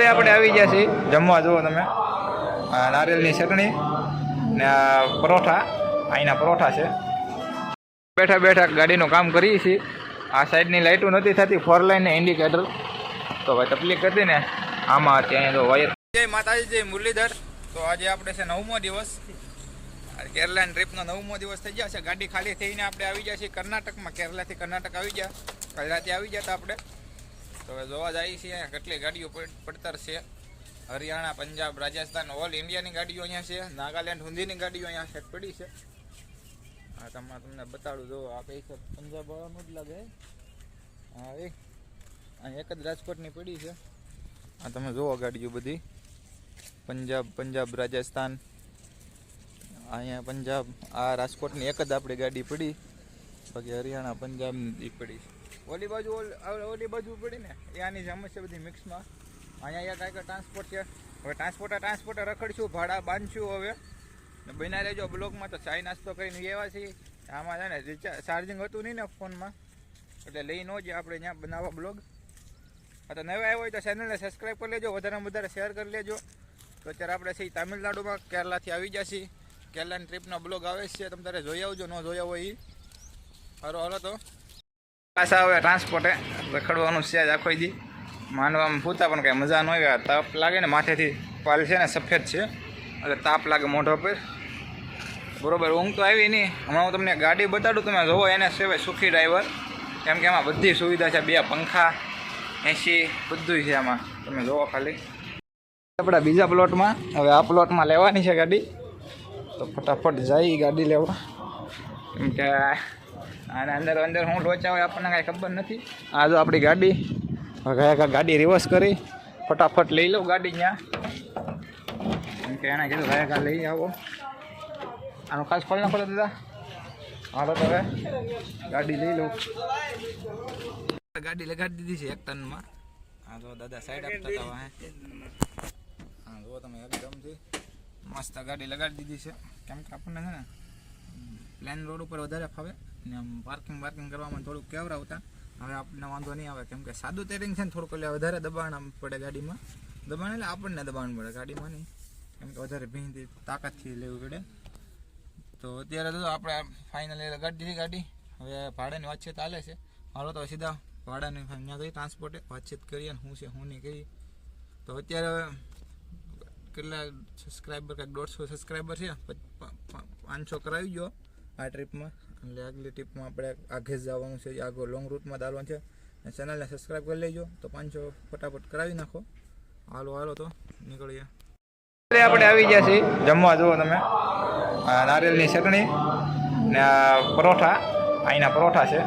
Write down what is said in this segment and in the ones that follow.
આપણે આવી ગયા છીએ જમવા. જુઓ તમે, નારિયેળની ચટણી ને પરોઠા, અહીંના પરોઠા છે. બેઠા બેઠા ગાડીનું કામ કરીએ છીએ. આ સાઈડની લાઇટો નથી થતી, 4 લાઇન ને ઇન્ડિકેટર, તો ભાઈ તકલીફ હતી ને આમાં ત્યાં તો વાયર. જય માતાજી, જય મુરલીધર. તો આજે આપણે છે 9મો દિવસ, કેરલાની ટ્રીપનો 9મો દિવસ થઈ ગયા છે. ગાડી ખાલી થઈને આપણે આવી ગયા છીએ કર્ણાટકમાં. કેરલાથી કર્ણાટક આવી ગયા, કાલ રાતે આવી ગયા હતા આપણે. તો હવે જોવા જઈએ છીએ કેટલી ગાડીઓ પડતર છે. હરિયાણા, પંજાબ, રાજસ્થાન, ઓલ ઇન્ડિયાની ગાડીઓ અહીંયા છે. નાગાલેન્ડ સુધીની ગાડીઓ અહીંયા સેટ પડી છે. હા, તમને બતાડું. જો આ કઈ છે, પંજાબ વાળાનું જ લાગે. હા, અહીં એક જ રાજકોટની પડી છે. આ તમે જુઓ ગાડીઓ બધી, પંજાબ, રાજસ્થાન, અહીંયા પંજાબ, આ રાજકોટની એક જ આપણી ગાડી પડી. બાકી હરિયાણા, પંજાબ એ પડી છે. ઓલી બાજુ પડી ને એ આની સમસ્યા બધી મિક્સમાં. અહીંયા કાંઈક ટ્રાન્સપોર્ટ છે. હવે ટ્રાન્સપોર્ટર રખડશું, ભાડા બાંધશું. હવે બના રહેજો બ્લોગમાં. તો ચાય નાસ્તો કરીને એવા છીએ. આમાં છે ને ચાર્જિંગ હતું નહીં ને ફોનમાં, એટલે લઈ ન જ આપણે ત્યાં બનાવવા બ્લોગ. હા, તો નવા આવ્યો હોય તો ચેનલને સબસ્ક્રાઈબ કરી લેજો, વધારેમાં વધારે શેર કરી લેજો. તો અત્યારે આપણે છીએ તામિલનાડુમાં, કેરલાથી આવી જશે. કેરલાની ટ્રીપનો બ્લોગ આવે છે, તમે તારે જોઈ આવજો. ન જોયા હોય એ હાલો. તો પાછા હવે ટ્રાન્સપોર્ટે રખડવાનું છે આજ આખો દી. માનવામાં પૂતા પણ કાંઈ મજા ન આવે. તાપ લાગે ને માથેથી, પાલ છે ને સફેદ છે એટલે તાપ લાગે મોઢા પર. બરોબર, ઊંઘ તો આવી નહીં. હમણાં હું તમને ગાડી બતાડું, તમે જોવો. એને સિવાય સુખી ડ્રાઈવર, કેમ કે એમાં બધી સુવિધા છે. 2 પંખા, એસી, બધું છે આમાં. તમે જોવો ખાલી. આપણા બીજા પ્લોટમાં, હવે આ પ્લોટમાં લેવાની છે ગાડી. તો ફટાફટ જાય ગાડી લેવા, કેમ કે આને અંદર હું લોચા હોય આપણને કાંઈ ખબર નથી. આ જો આપણી ગાડી. હવે ગાડી રિવર્સ કરી ફટાફટ લઈ લઉં ગાડી ત્યાં, કેમ કે એને કીધું ગયા લઈ આવો. આનું ખાસ ખોલ ના ખોલો દાદા. હાલો તો હવે ગાડી લઈ લઉં. ગાડી લગાડી દીધી છે 1 ટનમાં. હા જો દાદા સાઈડ આપતા હતા. હા જુઓ તમે, એકદમથી મસ્ત ગાડી લગાડી દીધી છે. કેમ કે આપણને છે ને પ્લેન રોડ ઉપર વધારે ફાવે ને આમ પાર્કિંગ કરવામાં થોડુંક કેવરાવતા. હવે આપણને વાંધો નહીં આવે, કેમ કે સાદું ટેરિંગ છે ને થોડુંક, એટલે વધારે દબાણ પડે ગાડીમાં. દબાણ એટલે આપણને દબાણ પડે, ગાડીમાં નહીં, કેમ કે વધારે ભીંથી તાકાતથી લેવું પડે. તો અત્યારે તો આપણે ફાઇનલી લગાડી દીધી ગાડી. હવે ભાડાની વાતચીત ચાલે છે. હાલો તો સીધા ભાડાની ત્યાં જઈ ટ્રાન્સપોર્ટે વાતચીત કરીએ ને શું છે શું નહીં કરીએ. તો અત્યારે કેટલા સબસ્ક્રાઈબર, કંઈક 150 સબસ્ક્રાઈબર છે. 500 કરાવી ગયો આ ટ્રીપમાં. એટલે આગલી ટ્રીપમાં આપણે આઘે જ જવાનું છે, આગળ લોંગ રૂટમાં ચાલવાનું છે. ચેનલને સબસ્ક્રાઈબ કરી લેજો, તો 500 ફટાફટ કરાવી નાખો. હાલો તો નીકળીએ. આપણે આવી ગયા છીએ જમવા. જુઓ તમે, નારિયેળની ચટણી ને પરોઠા, અહીંના પરોઠા છે.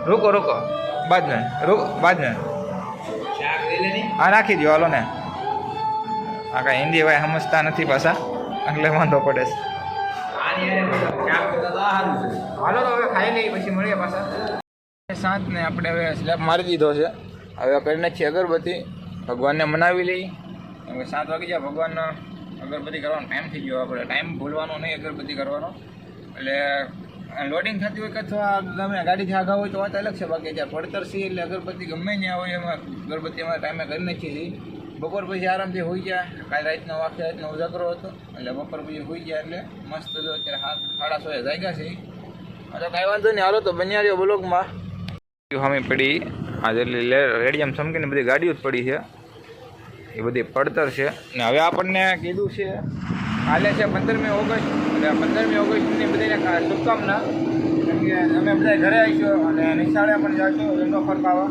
રૂકો બાજને હા નાખી દો. હાલો ને, આ કાંઈ હિન્દી ભાઈ સમજતા નથી પાછા, એટલે વાંધો પડે છે. હાલો તો હવે ખાઈ લઈએ, પછી મળીએ પાછા. સાંજને આપણે હવે સ્લેબ મારી દીધો છે. હવે કરી નાખીએ અગરબત્તી, ભગવાનને મનાવી લઈએ. કેમ કે 7 વાગી જાય, ભગવાનનો અગરબત્તી કરવાનો ટાઈમ થઈ ગયો. આપણે ટાઈમ ભૂલવાનો નહીં અગરબત્તી કરવાનો. એટલે લોડિંગ થતી હોય કે અથવા ગમે ગાડીથી આગા હોય તો વાત અલગ છે. બાકી જ્યાં પડતર છે એટલે અગરબત્તી ગમે ત્યાં હોય એમાં અગરબત્તી અમારા ટાઈમે કરી નાખીએ છીએ. બપોર પછી આરામથી હોઈ ગયા. કાલે રાતનો ઉજાગરો હતો, એટલે બપોર પછી હોઈ ગયા. એટલે મસ્ત જો અત્યારે 6:30 જાગ્યા છે. તો કાંઈ વાંધો નહીં. હાલો તો બન્યા રહ્યો બ્લોગમાં. સામે પડી આ જેટલી રેડિયમ ચમકીને બધી ગાડીઓ જ પડી છે, એ બધી પડતર છે. ને હવે આપણને કીધું છે કાલે છે 15મી ઓગસ્ટ, એટલે 15મી ઓગસ્ટની બધાને શુભકામના. કેમ કે અમે બધા ઘરે આવીશું અને નિશાળે પણ જાશું રંગો ફરકાવા,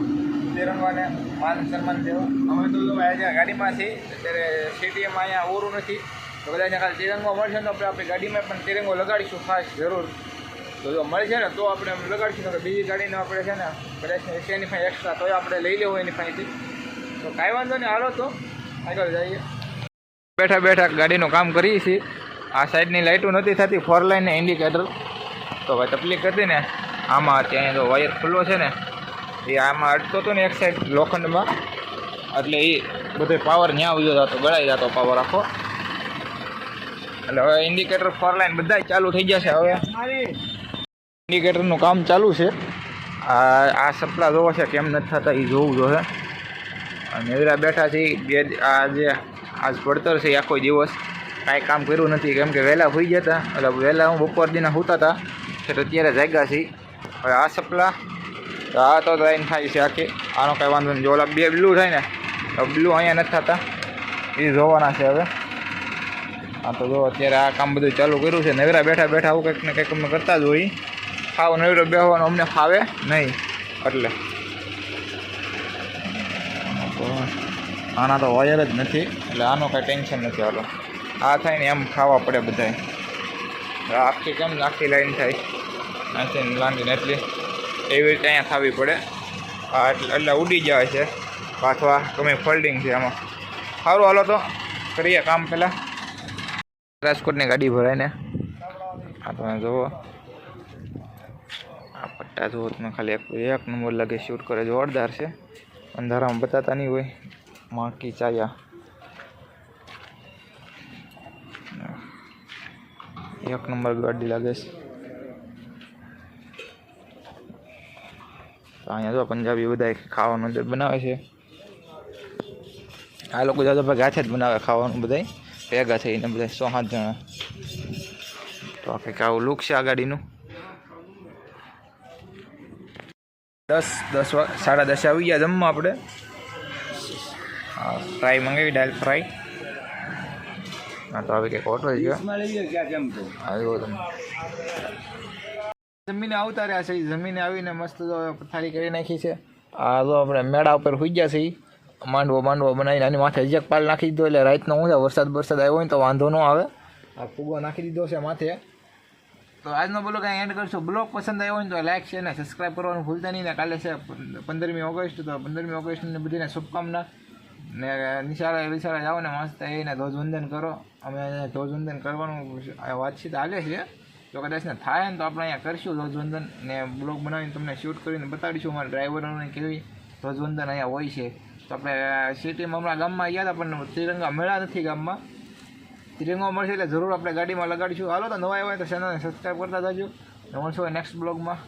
તિરંગાને માન સન્માન દેવા. અમે તો આજે ગાડીમાં છીએ, અત્યારે સિટીમાં અહીંયા ઓરું નથી, તો બધાને ખાલી તિરંગો મળશે તો આપણે આપણી ગાડીમાં પણ તિરંગો લગાડીશું ખાસ જરૂર. તો જો મળશે ને તો આપણે લગાડીશું, કે બીજી ગાડીને આપણે છે ને કદાચ એની પાસે એક્સ્ટ્રા તો આપણે લઈ લેવું એની પાસેથી. તો કાંઈ વાંધો નહીં. હાલો તો આગળ જઈએ. બેઠા બેઠા ગાડીનું કામ કરીએ છીએ. આ સાઈડની લાઇટો નથી થતી, 4 લાઇન ને ઇન્ડિકેટર, તો ભાઈ તકલીફ હતી ને આમાં. ત્યાં જો વાયર ખુલ્લો છે ને એ આમાં અડતો હતો ને એક સાઈડ લોખંડમાં, એટલે એ બધો પાવર ત્યાં આવ્યો જતો, ગળાઈ જતો પાવર આખો. એટલે હવે ઇન્ડિકેટર 4 લાઇન બધા ચાલુ થઈ જશે. હવે ઇન્ડિકેટરનું કામ ચાલુ છે. આ સપલા જોવો છે કેમ નથી થતા એ જોવું જોઈએ. નવરા બેઠા છે બે આજે આજ પડતર છે આખો દિવસ કાંઈ કામ કર્યું નથી કેમ કે વહેલા હોઈ ગયા હતા એટલે વહેલા હું બપોર દીના સૂતા હતા એટલે અત્યારે જાગ્યા છીએ હવે આ સપલા તો આ તો લાઈન થાય છે આખી આનો કાંઈ વાંધો નહીં જો ઓલા બે બ્લુ થાય ને તો બ્લુ અહીંયા નથી થતા એ જોવાના છે હવે હા તો જો અત્યારે આ કામ બધું ચાલુ કર્યું છે નવરા બેઠા બેઠા આવું કંઈક ને કંઈક અમે કરતા જ હોય ખાવ નવરો બેસવાનું અમને ફાવે નહીં એટલે આના તો વાયર જ નથી એટલે આનો કાંઈ ટેન્શન નથી હાલો આ થાય ને એમ ખાવા પડે બધાય આખી કેમ આખી લાઈન થાય નાખીને લાંબીને એટલી એવી રીતે અહીંયા ખાવી પડે આ એટલે ઉડી જાય છે પાછવા ગમે ફોલ્ડિંગ છે આમાં સારું હાલો તો કરીએ કામ પહેલાં રાજકોટની ગાડી ભરાઈને આ તમે જુઓ આ પટ્ટા જુઓ તમે ખાલી એક નંબર લાગે શૂટ કરે જોરદાર છે અંધારામાં બતાતા નહીં હોય માકી ચાયા એક નંબર ગાડી લાગે છે તો અહીંયા જો પંજાબી બધા ખાવાનું બનાવે છે આ લોકો જાજો ભાઈ ગાથે જ બનાવે ખાવાનું બધા ભેગા થઈને બધા 6-7 જણા તો આ કંઈક આવું લુક છે આ ગાડીનું 10:30 આવી ગયા જમવા આપણે ફ્રાય મંગાવી દાલ ફ્રાય હા તો હવે કંઈક હોટલ છે આવ્યો તમે જમીને આવતા રહ્યા છે જમીને આવીને મસ્ત પથારી કરી નાખી છે આ જો આપણે મેળા ઉપર હોઈ ગયા છે માંડવો બનાવીને આની માથે જક પાલ નાખી દીધો એટલે રાતનો શું છે વરસાદ આવ્યો હોય ને તો વાંધો ન આવે આ ફૂગો નાખી દીધો છે માથે તો આજનો બ્લોગ અહીં એન્ડ કરશો બ્લોગ પસંદ આવ્યો હોય તો લાઈક શેર અને સબસ્ક્રાઈબ કરવાનું ભૂલતા નહીં ને કાલે છે 15મી ઓગસ્ટ તો 15મી ઓગસ્ટને બધીને શુભકામના ને નિશાળા જાઓ ને મસ્ત એને ધ્વજવંદન કરો અમે ધ્વજવંદન કરવાનું વાતચીત હાલે છે તો કદાચ ને થાય ને તો આપણે અહીંયા કરીશું ધ્વજવંદન ને બ્લોગ બનાવીને તમને શૂટ કરીને બતાડીશું અમારા ડ્રાઈવરોને કેવી ધ્વજવંદન અહીંયા હોય છે તો આપણે સિટીમાં હમણાં ગામમાં ગયા હતા પણ ત્રિરંગા મેળા નથી ગામમાં ત્રિરંગો મળશે એટલે જરૂર આપણે ગાડીમાં લગાડીશું હાલો તો નવા આવ્યા હોય તો ચેનલને સબસ્ક્રાઈબ કરતા જજો મળશું નેક્સ્ટ બ્લોગમાં